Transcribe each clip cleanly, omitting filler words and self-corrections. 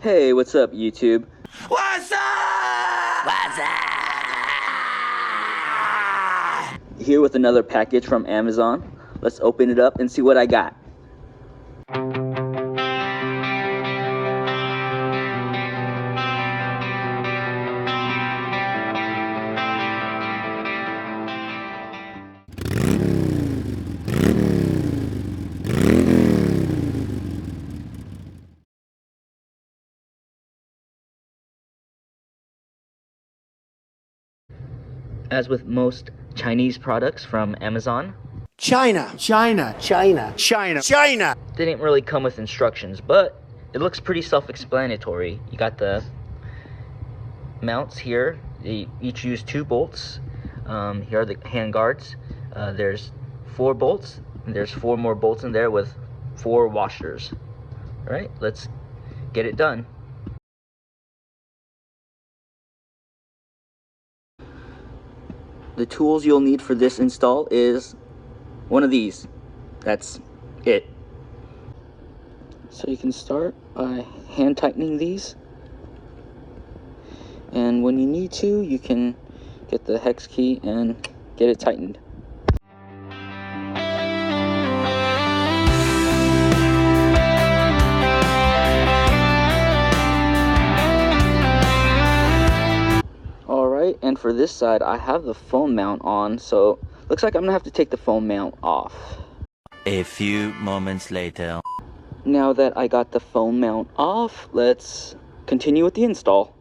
Hey, what's up, YouTube? What's up? What's up? Here with another package from Amazon. Let's open it up and see what I got. As with most Chinese products from Amazon, China. they didn't really come with instructions, but it looks pretty self-explanatory. You got the mounts here. They each use 2 bolts. Here are the handguards. There's 4 bolts, and there's 4 more bolts in there with 4 washers. All right, let's get it done. The tools you'll need for this install is one of these. That's it. So you can start by hand tightening these, and when you need to, you can get the hex key and get it tightened. Alright, and for this side I have the phone mount on, so looks like I'm gonna have to take the phone mount off. A few moments later. Now that I got the phone mount off, let's continue with the install.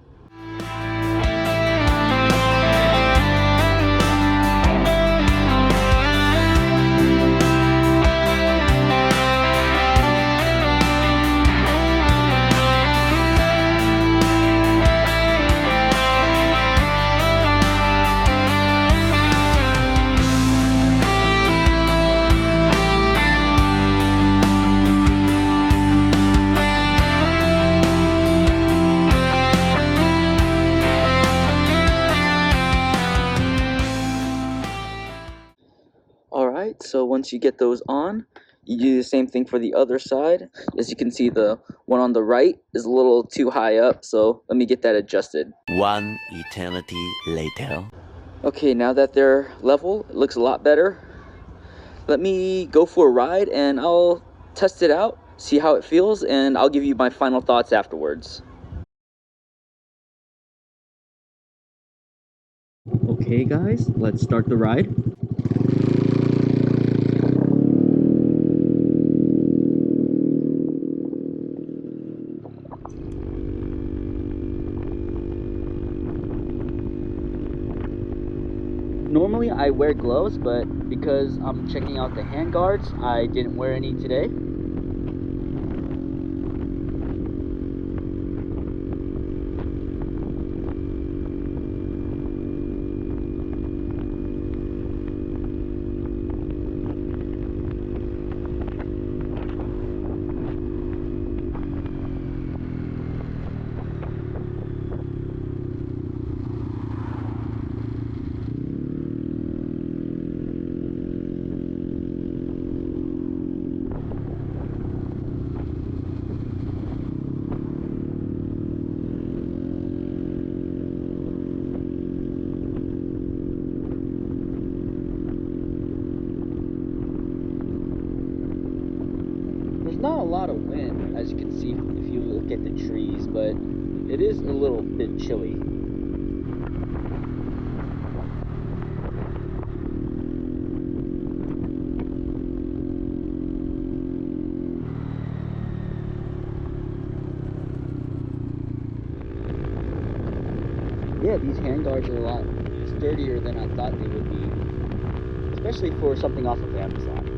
Alright, so once you get those on, you do the same thing for the other side. As you can see, the one on the right is a little too high up, so let me get that adjusted. One eternity later. Okay, now that they're level, it looks a lot better. Let me go for a ride and I'll test it out, see how it feels, and I'll give you my final thoughts afterwards. Okay guys, let's start the ride. Normally I wear gloves, but because I'm checking out the handguards, I didn't wear any today. There's not a lot of wind, as you can see if you look at the trees, but it is a little bit chilly. Yeah, these handguards are a lot sturdier than I thought they would be, especially for something off of Amazon.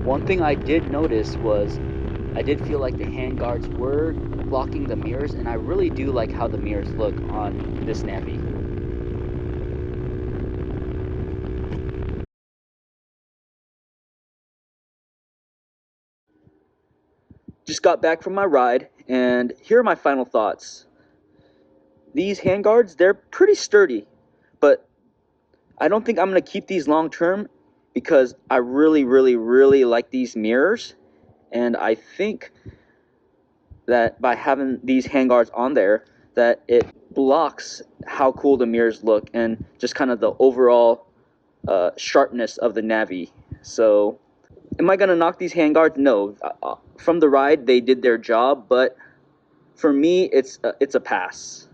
One thing I did notice was I did feel like the handguards were blocking the mirrors, and I really do like how the mirrors look on this Navi. Just got back from my ride, and here are my final thoughts. These handguards, they're pretty sturdy, but I don't think I'm going to keep these long term because I really like these mirrors, and I think that by having these handguards on there, that it blocks how cool the mirrors look and just kind of the overall sharpness of the Navi. So, am I gonna knock these handguards? No. From the ride, they did their job, but for me, it's a pass.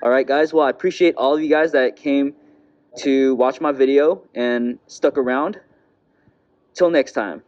All right, guys. Well, I appreciate all of you guys that came to watch my video and stuck around. Till next time.